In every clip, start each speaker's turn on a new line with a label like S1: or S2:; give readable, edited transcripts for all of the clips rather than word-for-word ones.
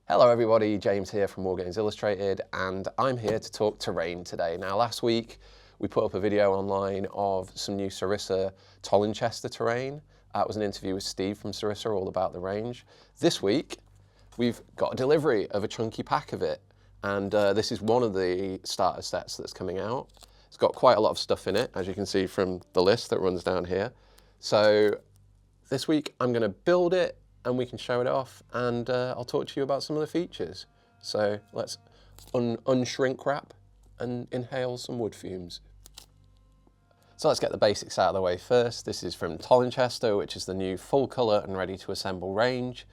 S1: Hello everybody, James here from Wargames Illustrated, and I'm here to talk terrain today. Now last week we put up a video online of some new Sarissa Tollingchester terrain. It was an interview with Steve from Sarissa all about the range. This week we've got a delivery of a chunky pack of it, and this is one of the starter sets that's coming out. It's got quite a lot of stuff in it, as you can see from the list that runs down here. So this week I'm going to build it and we can show it off, and I'll talk to you about some of the features. So let's unshrink wrap and inhale some wood fumes. So let's get the basics out of the way first. This is from Tollingchester, which is the new full colour and ready to assemble range.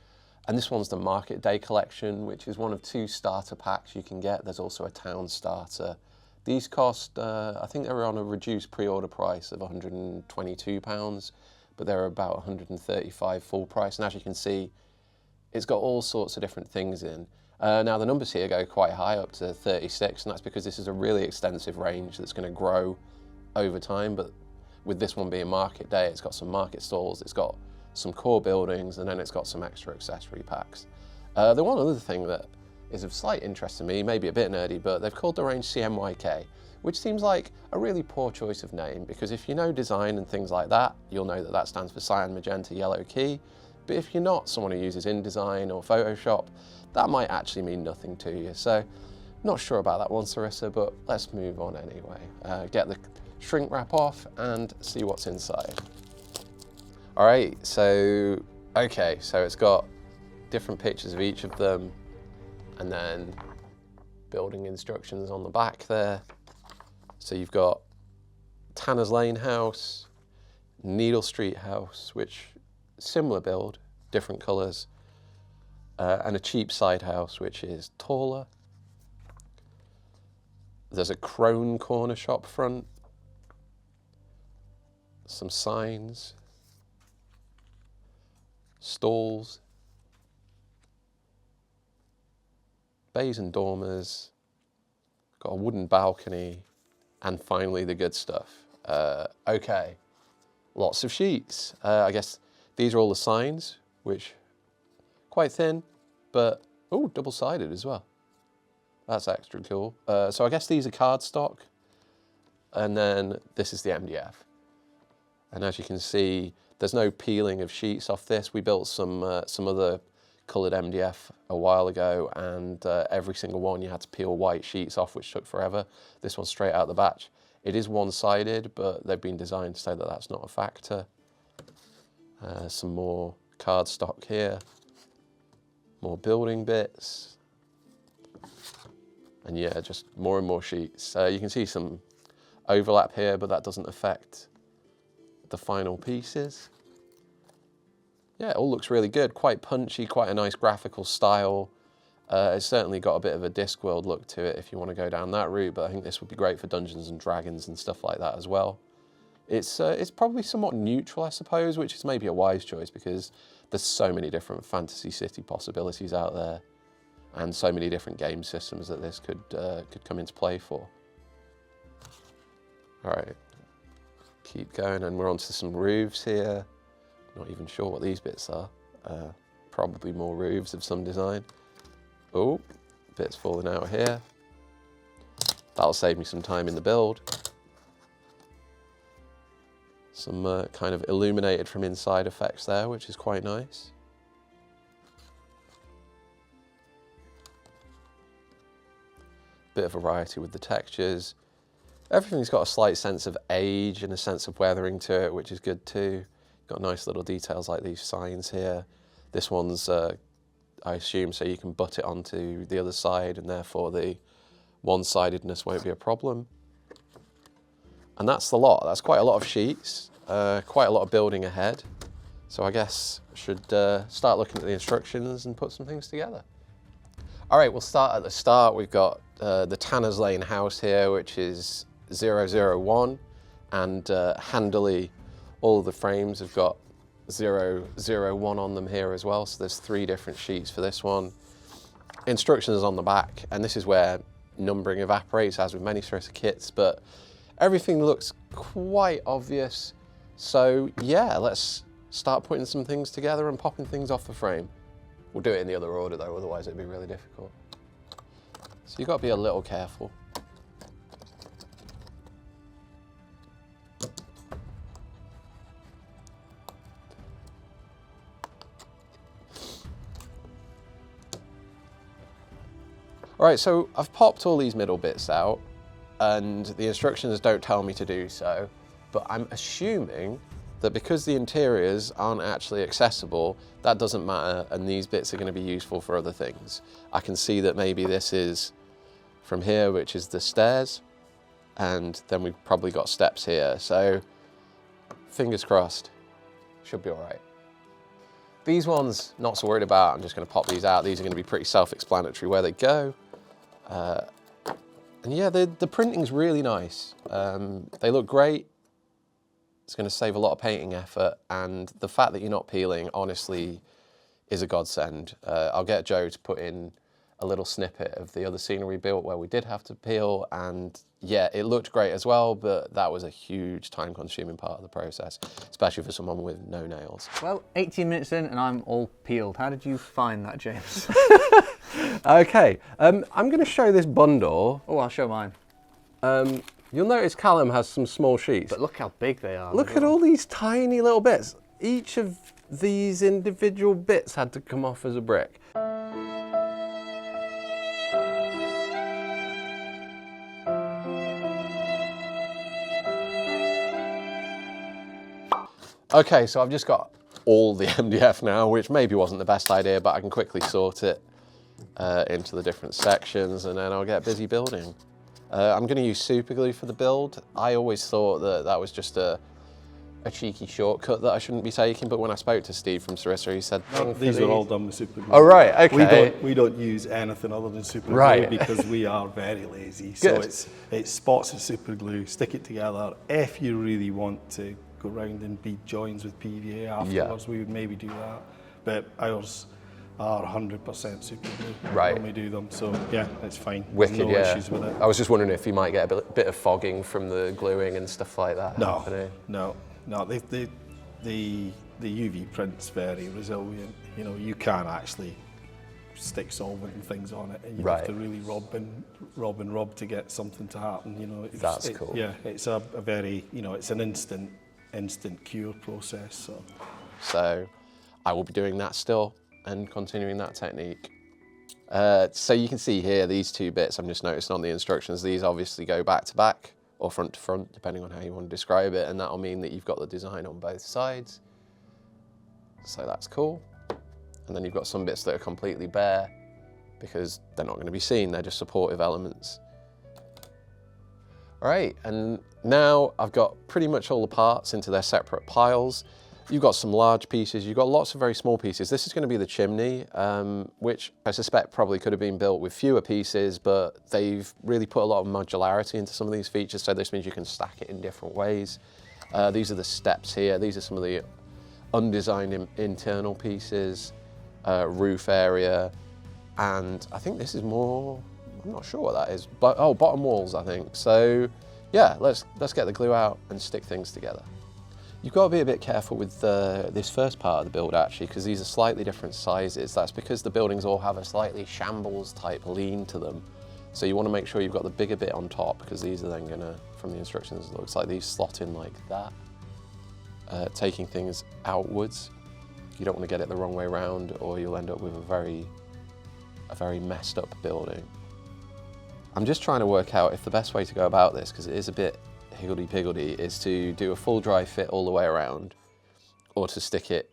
S1: And this one's the Market Day collection, which is one of 2 starter packs you can get. There's also a town starter. These cost, I think they were on a reduced pre-order price of £122. But they're about 135 full price, and as you can see, it's got all sorts of different things in. Now the numbers here go quite high, up to 36, and that's because this is a really extensive range that's going to grow over time. But with this one being Market Day, it's got some market stalls, it's got some core buildings, and then it's got some extra accessory packs. The one other thing that is of slight interest to me, maybe a bit nerdy, but they've called the range CMYK, which seems like a really poor choice of name, because if you know design and things like that, you'll know that that stands for cyan, magenta, yellow key. But if you're not someone who uses InDesign or Photoshop, that might actually mean nothing to you. So not sure about that one, Sarissa, but let's move on anyway. Get the shrink wrap off and see what's inside. All right, so it's got different pictures of each of them, and then building instructions on the back there. So you've got Tanner's Lane house, Needle Street house, which similar build, different colours, and a Cheapside house, which is taller. There's a Crone corner shop front, some signs, stalls, bays and dormers, got a wooden balcony, and finally the good stuff. Okay, lots of sheets. I guess these are all the signs, which quite thin, but oh, double-sided as well. That's extra cool. So I guess these are cardstock, and then this is the MDF. And as you can see, there's no peeling of sheets off this. We built some other coloured MDF a while ago, and every single one you had to peel white sheets off, which took forever. This one's straight out the batch. It is one-sided, but they've been designed to say that that's not a factor. Some more cardstock here, more building bits, and yeah, just more and more sheets. You can see some overlap here, but that doesn't affect the final pieces. Yeah, it all looks really good, quite punchy, quite a nice graphical style. It's certainly got a bit of a Discworld look to it if you want to go down that route, but I think this would be great for Dungeons and Dragons and stuff like that as well. It's probably somewhat neutral, I suppose, which is maybe a wise choice, because there's so many different Fantasy City possibilities out there, and so many different game systems that this could come into play for. All right, keep going, and we're onto some roofs here. Not even sure what these bits are. Probably more roofs of some design. Oh, bits falling out here. That'll save me some time in the build. Some kind of illuminated from inside effects there, which is quite nice. Bit of variety with the textures. Everything's got a slight sense of age and a sense of weathering to it, which is good too. Got nice little details like these signs here. This one's, I assume, so you can butt it onto the other side, and therefore the one-sidedness won't be a problem. And that's the lot. That's quite a lot of sheets, quite a lot of building ahead. So I guess I should start looking at the instructions and put some things together. All right, we'll start at the start. We've got the Tanner's Lane house here, which is 001, and handily all of the frames have got 001 on them here as well. So there's 3 different sheets for this one. Instructions on the back, and this is where numbering evaporates, as with many Sarissa kits, but everything looks quite obvious. So yeah, let's start putting some things together and popping things off the frame. We'll do it in the other order though, otherwise it'd be really difficult. So you've got to be a little careful. All right, so I've popped all these middle bits out and the instructions don't tell me to do so, but I'm assuming that because the interiors aren't actually accessible, that doesn't matter, and these bits are going to be useful for other things. I can see that maybe this is from here, which is the stairs, and then we've probably got steps here, so fingers crossed, should be all right. These ones, not so worried about, I'm just going to pop these out. These are going to be pretty self-explanatory where they go. And yeah, the printing's really nice. They look great. It's going to save a lot of painting effort, and the fact that you're not peeling, honestly, is a godsend. I'll get Joe to put in a little snippet of the other scenery built where we did have to peel, and yeah, it looked great as well, but that was a huge time-consuming part of the process, especially for someone with no nails.
S2: Well, 18 minutes in and I'm all peeled. How did you find that, James?
S1: Okay, I'm going to show this bundle.
S2: Oh, I'll show mine.
S1: You'll notice Callum has some small sheets.
S2: But look how big they are.
S1: Look at all these tiny little bits. Each of these individual bits had to come off as a brick. Okay, so I've just got all the MDF now, which maybe wasn't the best idea, but I can quickly sort it into the different sections, and then I'll get busy building. I'm going to use super glue for the build. I always thought that that was just a cheeky shortcut that I shouldn't be taking, but when I spoke to Steve from Sarissa, he said,
S3: no, these are all done with super glue.
S1: Oh, right, okay.
S3: We don't use anything other than super glue,
S1: right,
S3: because we are very lazy. So it's spots of super glue, stick it together. If you really want to go round and bead joins with PVA afterwards, we would maybe do that. But ours are 100% super glue when we do them. So yeah, it's fine.
S1: Wicked,
S3: no issues with it.
S1: I was just wondering if you might get a bit of fogging from the gluing and stuff like that.
S3: No. The UV print's very resilient. You know, you can actually stick solvent and things on it, and you have to really rub and rub to get something to happen. You know,
S1: that's cool.
S3: Yeah, it's a very, you know, it's an instant cure process.
S1: So I will be doing that still and continuing that technique. So you can see here, these two bits, I'm just noticing on the instructions, these obviously go back to back or front to front, depending on how you want to describe it, and that'll mean that you've got the design on both sides. So that's cool. And then you've got some bits that are completely bare because they're not going to be seen, they're just supportive elements. All right, and now I've got pretty much all the parts into their separate piles. You've got some large pieces, you've got lots of very small pieces. This is going to be the chimney, which I suspect probably could have been built with fewer pieces, but they've really put a lot of modularity into some of these features, so this means you can stack it in different ways. These are the steps here. These are some of the undesigned internal pieces, roof area, and I think this is more, I'm not sure what that is, but oh, bottom walls, I think. So yeah, let's get the glue out and stick things together. You've got to be a bit careful with this first part of the build actually, because these are slightly different sizes. That's because the buildings all have a slightly shambles type lean to them. So you want to make sure you've got the bigger bit on top, because these are then gonna, from the instructions, it looks like these slot in like that. Taking things outwards. You don't want to get it the wrong way around, or you'll end up with a very messed up building. I'm just trying to work out if the best way to go about this, because it is a bit higgledy-piggledy, is to do a full dry fit all the way around, or to stick it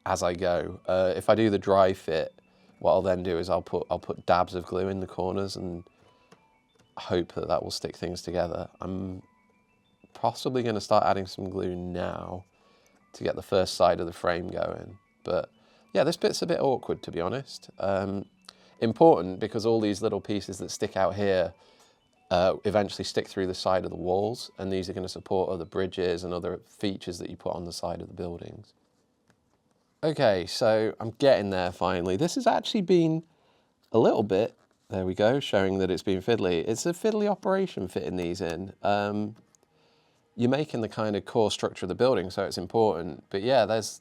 S1: as I go. If I do the dry fit, what I'll then do is I'll put dabs of glue in the corners and hope that that will stick things together. I'm possibly going to start adding some glue now to get the first side of the frame going. But yeah, this bit's a bit awkward, to be honest. Important because all these little pieces that stick out here eventually stick through the side of the walls, and these are going to support other bridges and other features that you put on the side of the buildings. Okay, so I'm getting there finally. This has actually been a little bit, there we go, showing that it's been fiddly. It's a fiddly operation fitting these in. You're making the kind of core structure of the building, so it's important. But yeah, there's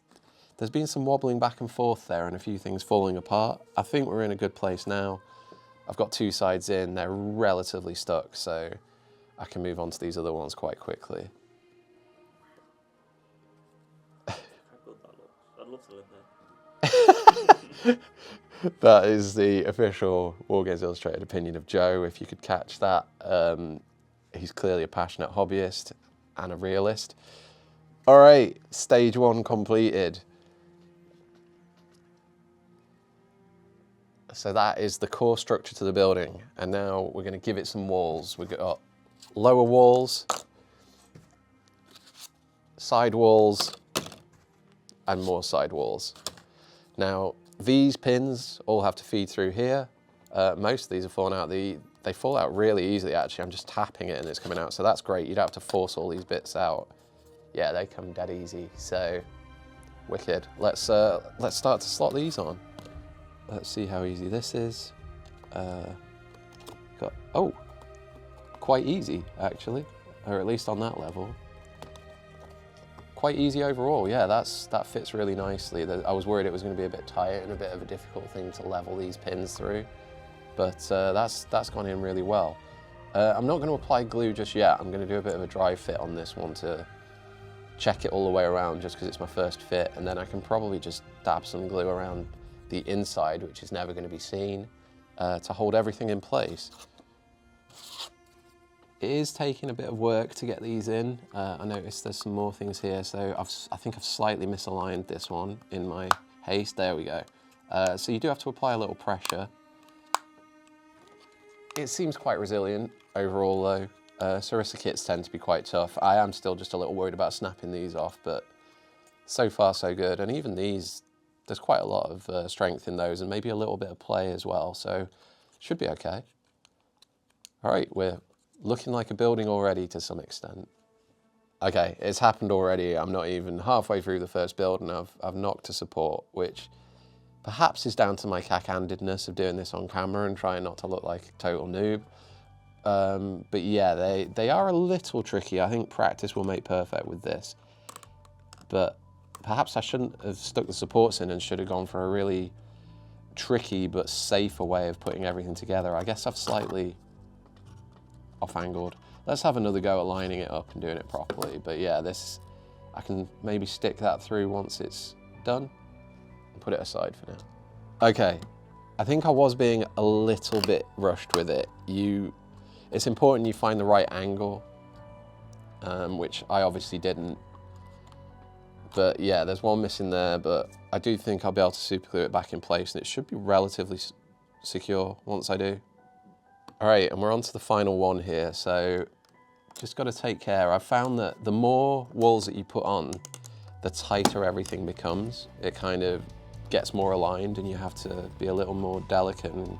S1: There's been some wobbling back and forth there and a few things falling apart. I think we're in a good place now. I've got 2 sides in, they're relatively stuck, so I can move on to these other ones quite quickly.
S4: How good that looks. I'd love to live there.
S1: That is the official Wargames Illustrated opinion of Joe, if you could catch that. He's clearly a passionate hobbyist and a realist. All right, stage 1 completed. So that is the core structure to the building. And now we're going to give it some walls. We've got lower walls, side walls, and more side walls. Now, these pins all have to feed through here. Most of these have fallen out. They fall out really easily, actually. I'm just tapping it and it's coming out, so that's great. You don't have to force all these bits out. Yeah, they come dead easy, so wicked. Let's start to slot these on. Let's see how easy this is. Oh, quite easy, actually, or at least on that level. Quite easy overall, yeah, that fits really nicely. I was worried it was going to be a bit tight and a bit of a difficult thing to level these pins through, but that's gone in really well. I'm not going to apply glue just yet. I'm going to do a bit of a dry fit on this one to check it all the way around, just because it's my first fit, and then I can probably just dab some glue around the inside, which is never going to be seen, to hold everything in place. It is taking a bit of work to get these in. I noticed there's some more things here, so I think I've slightly misaligned this one in my haste. There we go. So you do have to apply a little pressure. It seems quite resilient overall though. Sarissa kits tend to be quite tough. I am still just a little worried about snapping these off, but so far so good. And even these, there's quite a lot of strength in those and maybe a little bit of play as well, so should be okay. All right, we're looking like a building already to some extent. Okay, it's happened already. I'm not even halfway through the first build and I've knocked a support, which perhaps is down to my cack-handedness of doing this on camera and trying not to look like a total noob. But yeah, they are a little tricky. I think practice will make perfect with this. But perhaps I shouldn't have stuck the supports in and should have gone for a really tricky but safer way of putting everything together. I guess I've slightly off-angled. Let's have another go at lining it up and doing it properly. But yeah, this, I can maybe stick that through once it's done and put it aside for now. Okay, I think I was being a little bit rushed with it. It's important you find the right angle, which I obviously didn't. But yeah, there's one missing there, but I do think I'll be able to super glue it back in place and it should be relatively secure once I do. All right, and we're on to the final one here, so just got to take care. I've found that the more walls that you put on, the tighter everything becomes. It kind of gets more aligned and you have to be a little more delicate and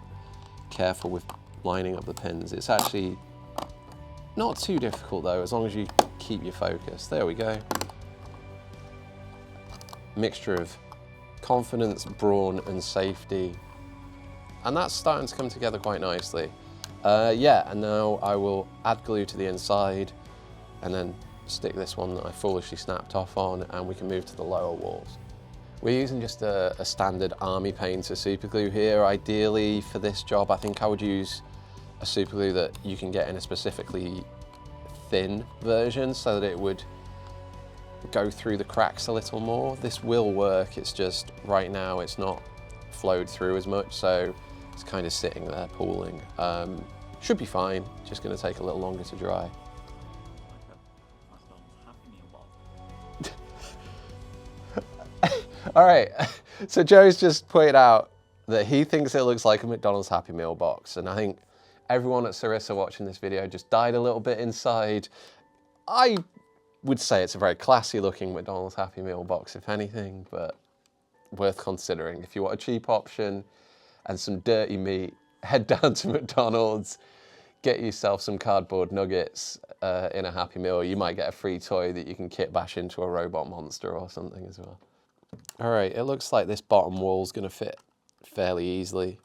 S1: careful with lining up the pins. It's actually not too difficult though, as long as you keep your focus. There we go. Mixture of confidence, brawn, and safety. And that's starting to come together quite nicely. Yeah, and now I will add glue to the inside and then stick this one that I foolishly snapped off on, and we can move to the lower walls. We're using just a standard army painter super glue here. Ideally for this job, I think I would use a super glue that you can get in a specifically thin version so that it would go through the cracks a little more. This will work, it's just right now it's not flowed through as much, so it's kind of sitting there pooling. Should be fine, just going to take a little longer to dry. All right, so Joe's just pointed out that he thinks it looks like a McDonald's Happy Meal box, and I think everyone at Sarissa watching this video just died a little bit inside. I would say it's a very classy looking McDonald's Happy Meal box, if anything, but worth considering. If you want a cheap option and some dirty meat, head down to McDonald's, get yourself some cardboard nuggets in a Happy Meal. You might get a free toy that you can kit bash into a robot monster or something as well. All right, it looks like this bottom wall's gonna fit fairly easily.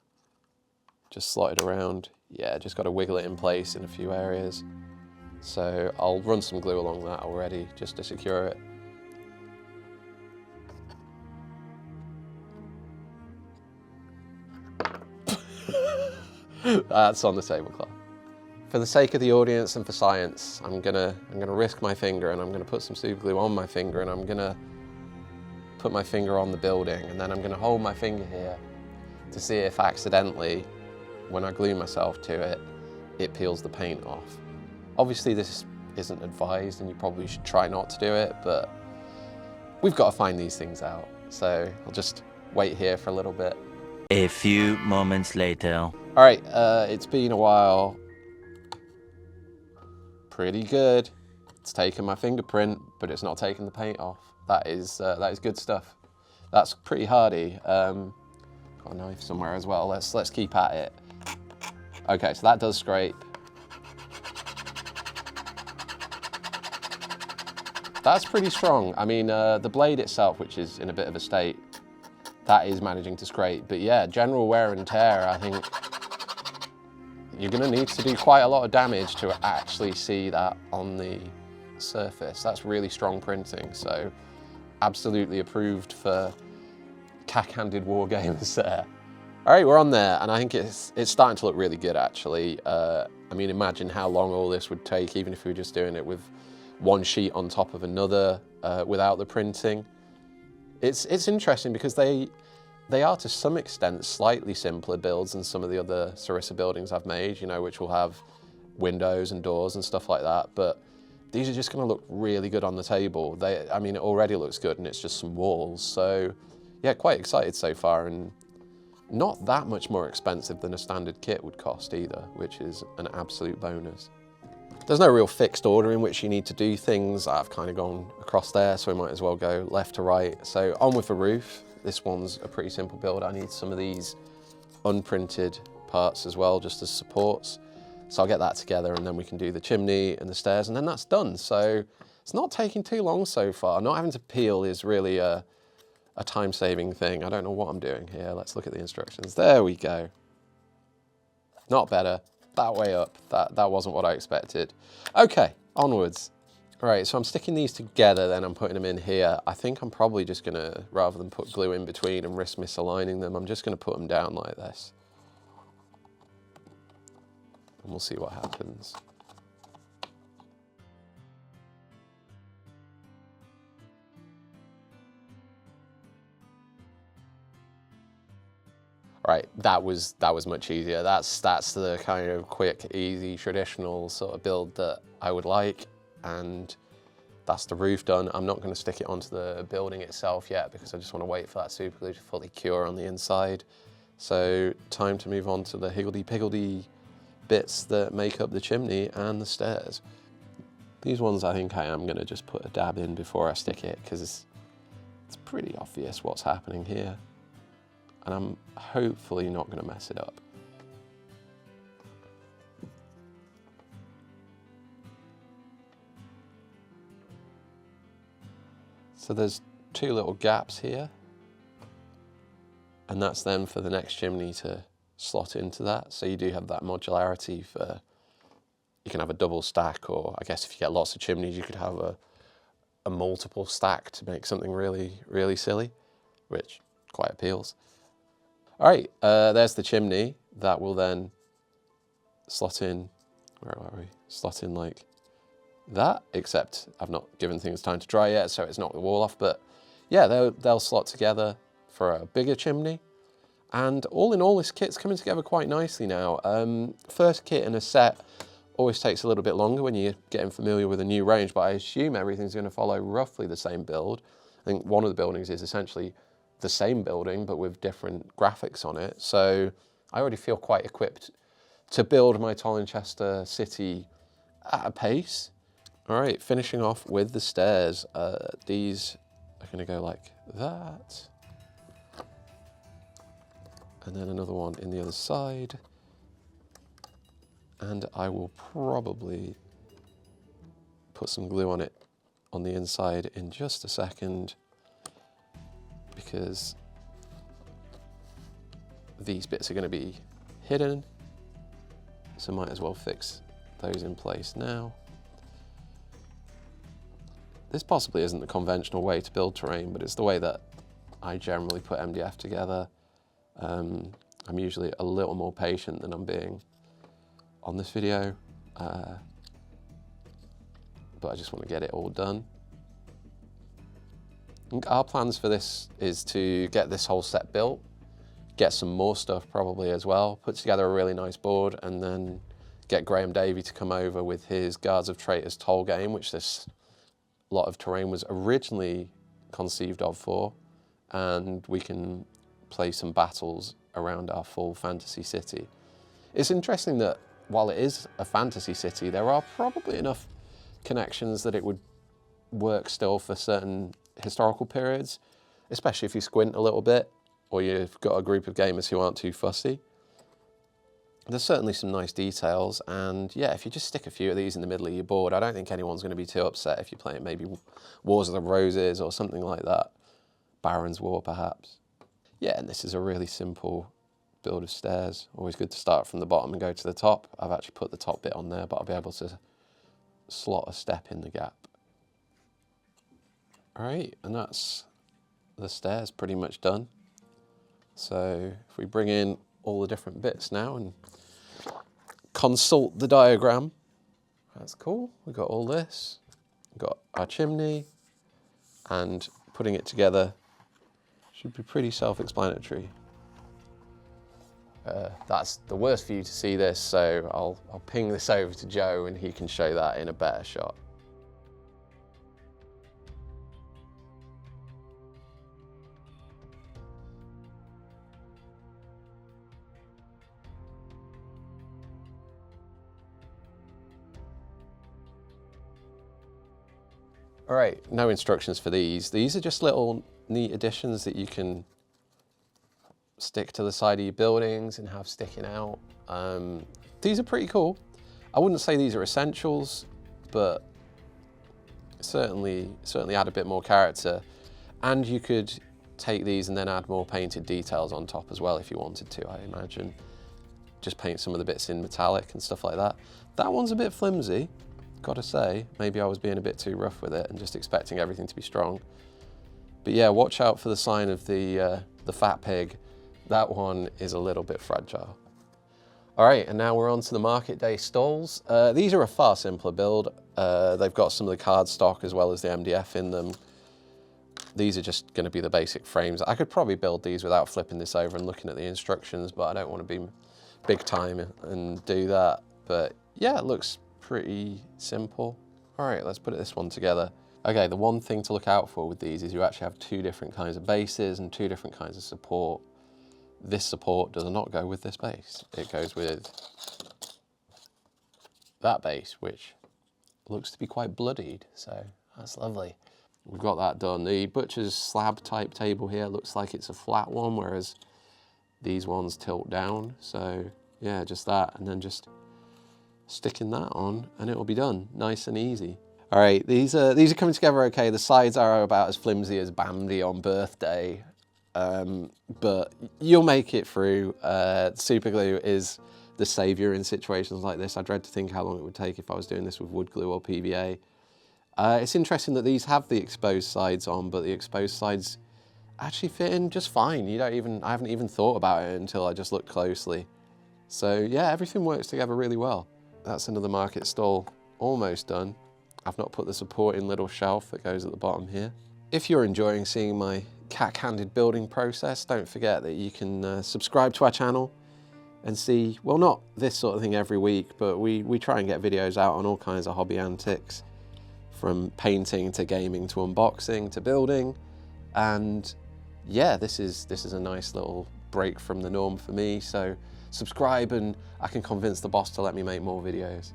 S1: Just slot it around. Yeah, just gotta wiggle it in place in a few areas. So I'll run some glue along that already just to secure it. That's on the tablecloth. For the sake of the audience and for science, I'm gonna risk my finger, and I'm gonna put some super glue on my finger, and I'm gonna put my finger on the building, and then I'm gonna hold my finger here to see if accidentally, when I glue myself to it, it peels the paint off. Obviously this isn't advised and you probably should try not to do it, but we've got to find these things out. So I'll just wait here for a little bit.
S5: A few moments later.
S1: All right, it's been a while. Pretty good. It's taken my fingerprint, but it's not taking the paint off. That is good stuff. That's pretty hardy. Got a knife somewhere as well. Let's keep at it. Okay, so that does scrape. That's pretty strong. I mean, the blade itself, which is in a bit of a state, that is managing to scrape. But yeah, general wear and tear, I think you're gonna need to do quite a lot of damage to actually see that on the surface. That's really strong printing, so absolutely approved for cack-handed war gamers there. All right, we're on there, and I think it's starting to look really good, actually. I mean, imagine how long all this would take, even if we were just doing it with one sheet on top of another without the printing. It's interesting because they are to some extent slightly simpler builds than some of the other Sarissa buildings I've made, you know, which will have windows and doors and stuff like that. But these are just going to look really good on the table. I mean, it already looks good, and it's just some walls. So yeah, quite excited so far, and not that much more expensive than a standard kit would cost either, which is an absolute bonus. There's no real fixed order in which you need to do things. I've kind of gone across there, so we might as well go left to right. So on with the roof. This one's a pretty simple build. I need some of these unprinted parts as well, just as supports. So I'll get that together, and then we can do the chimney and the stairs, and then that's done. So it's not taking too long so far. Not having to peel is really a time-saving thing. I don't know what I'm doing here. Let's look at the instructions. There we go. Not better. That way up. That wasn't what I expected. Okay, onwards. All right, so I'm sticking these together, then I'm putting them in here. I think I'm probably just gonna, rather than put glue in between and risk misaligning them, I'm just gonna put them down like this. And we'll see what happens. Right, that was much easier. That's the kind of quick, easy, traditional sort of build that I would like, and that's the roof done. I'm not going to stick it onto the building itself yet because I just want to wait for that super glue to fully cure on the inside. So time to move on to the higgledy-piggledy bits that make up the chimney and the stairs. These ones I think I am going to just put a dab in before I stick it, because it's pretty obvious what's happening here. And I'm hopefully not going to mess it up. So there's two little gaps here, and that's then for the next chimney to slot into that. So you do have that modularity for, you can have a double stack, or I guess if you get lots of chimneys, you could have a multiple stack to make something really, really silly, which quite appeals. All right, there's the chimney. That will then slot in, where are we? Slot in like that, except I've not given things time to dry yet, so it's knocked the wall off. But yeah, they'll slot together for a bigger chimney. And all in all, this kit's coming together quite nicely now. First kit in a set always takes a little bit longer when you're getting familiar with a new range, but I assume everything's going to follow roughly the same build. I think one of the buildings is essentially the same building but with different graphics on it, so I already feel quite equipped to build my Tollingchester city at a pace. All right, finishing off with the stairs. These are going to go like that, and then another one in the other side, and I will probably put some glue on it on the inside in just a second, because these bits are going to be hidden, so might as well fix those in place now. This possibly isn't the conventional way to build terrain, but it's the way that I generally put MDF together. I'm usually a little more patient than I'm being on this video, but I just want to get it all done. And our plans for this is to get this whole set built, get some more stuff probably as well, put together a really nice board, and then get Graham Davey to come over with his Guards of Traitors Toll game, which this lot of terrain was originally conceived of for, and we can play some battles around our full fantasy city. It's interesting that while it is a fantasy city, there are probably enough connections that it would work still for certain historical periods, especially if you squint a little bit or you've got a group of gamers who aren't too fussy. There's certainly some nice details, and yeah, if you just stick a few of these in the middle of your board, I don't think anyone's going to be too upset if you're playing maybe Wars of the Roses or something like that. Baron's War, perhaps. Yeah, and this is a really simple build of stairs. Always good to start from the bottom and go to the top. I've actually put the top bit on there, but I'll be able to slot a step in the gap. All right, and that's the stairs pretty much done. So if we bring in all the different bits now and consult the diagram. That's cool. We've got all this. We've got our chimney, and putting it together should be pretty self-explanatory. That's the worst for you to see this, so I'll ping this over to Joe and he can show that in a better shot. All right, no instructions for these. These are just little neat additions that you can stick to the side of your buildings and have sticking out. These are pretty cool. I wouldn't say these are essentials, but certainly add a bit more character. And you could take these and then add more painted details on top as well if you wanted to, I imagine. Just paint some of the bits in metallic and stuff like that. That one's a bit flimsy. Gotta say, maybe I was being a bit too rough with it and just expecting everything to be strong. But yeah, watch out for the sign of the fat pig. That one is a little bit fragile. All right, and now we're on to the market day stalls. These are a far simpler build. They've got some of the card stock as well as the MDF in them. These are just gonna be the basic frames. I could probably build these without flipping this over and looking at the instructions, but I don't wanna be big time and do that. But yeah, it looks pretty simple. All right, let's put this one together. Okay, the one thing to look out for with these is you actually have two different kinds of bases and two different kinds of support. This support does not go with this base. It goes with that base, which looks to be quite bloodied, so that's lovely. We've got that done. The butcher's slab type table here looks like it's a flat one, whereas these ones tilt down. So yeah, just that, and then just sticking that on and it will be done, nice and easy. All right, these are coming together okay. The sides are about as flimsy as Bambi on birthday, but you'll make it through. Super glue is the savior in situations like this. I dread to think how long it would take if I was doing this with wood glue or PVA. It's interesting that these have the exposed sides on, but the exposed sides actually fit in just fine. I haven't even thought about it until I just looked closely. So yeah, everything works together really well. That's another market stall almost done. I've not put the supporting little shelf that goes at the bottom here. If you're enjoying seeing my cack-handed building process, don't forget that you can subscribe to our channel and see, well, not this sort of thing every week, but we try and get videos out on all kinds of hobby antics, from painting to gaming to unboxing to building. And yeah, this is a nice little break from the norm for me. So subscribe and I can convince the boss to let me make more videos.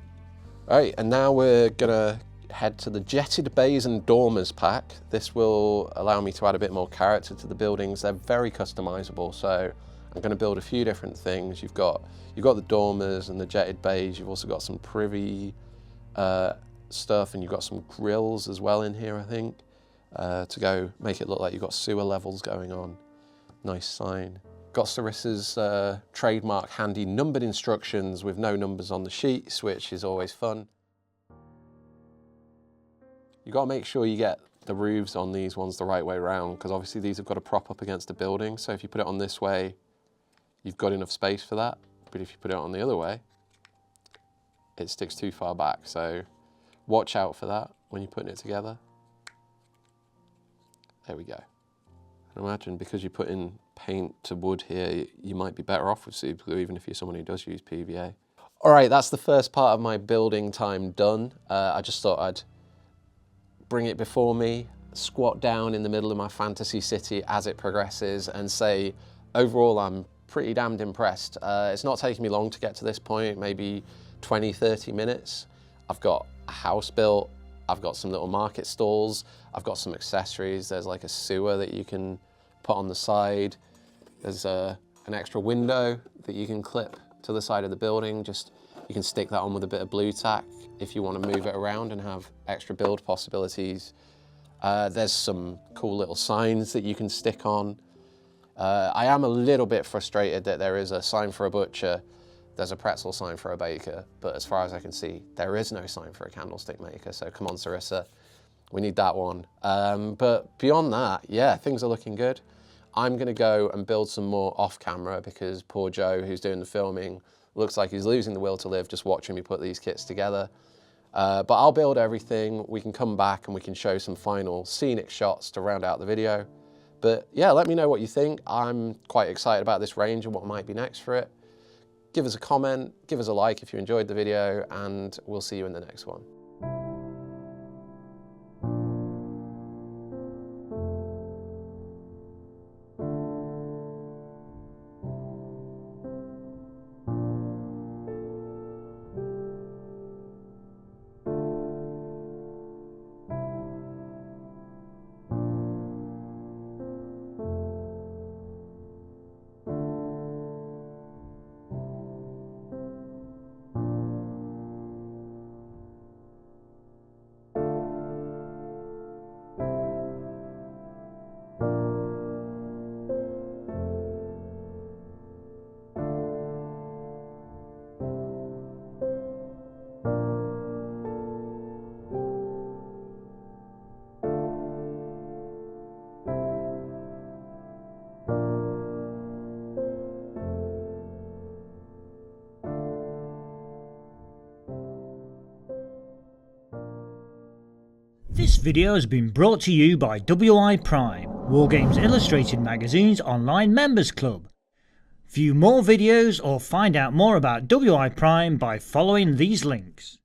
S1: All right, and now we're gonna head to the Jetted Bays and Dormers pack. This will allow me to add a bit more character to the buildings. They're very customizable, so I'm gonna build a few different things. You've got the dormers and the jetted bays. You've also got some privy stuff, and you've got some grills as well in here, I think, to go make it look like you've got sewer levels going on. Nice sign. Got Sarissa's trademark handy numbered instructions with no numbers on the sheets, which is always fun. You've got to make sure you get the roofs on these ones the right way around, because obviously these have got to prop up against a building. So if you put it on this way, you've got enough space for that. But if you put it on the other way, it sticks too far back. So watch out for that when you're putting it together. There we go. And imagine, because you put in paint to wood here, you might be better off with super glue, even if you're someone who does use PVA. All right, that's the first part of my building time done. I just thought I'd bring it before me, squat down in the middle of my fantasy city as it progresses, and say, overall, I'm pretty damned impressed. It's not taking me long to get to this point, maybe 20, 30 minutes. I've got a house built, I've got some little market stalls, I've got some accessories. There's like a sewer that you can put on the side. There's an extra window that you can clip to the side of the building. You can stick that on with a bit of blue tack if you want to move it around and have extra build possibilities. There's some cool little signs that you can stick on. I am a little bit frustrated that there is a sign for a butcher, there's a pretzel sign for a baker, but as far as I can see, there is no sign for a candlestick maker. So come on, Sarissa, we need that one. But beyond that, yeah, things are looking good. I'm gonna go and build some more off camera, because poor Joe, who's doing the filming, looks like he's losing the will to live just watching me put these kits together. But I'll build everything. We can come back and we can show some final scenic shots to round out the video. But yeah, let me know what you think. I'm quite excited about this range and what might be next for it. Give us a comment, give us a like if you enjoyed the video, and we'll see you in the next one.
S6: This video has been brought to you by WiPrime, Wargames Illustrated magazine's online members club. View more videos or find out more about WiPrime by following these links.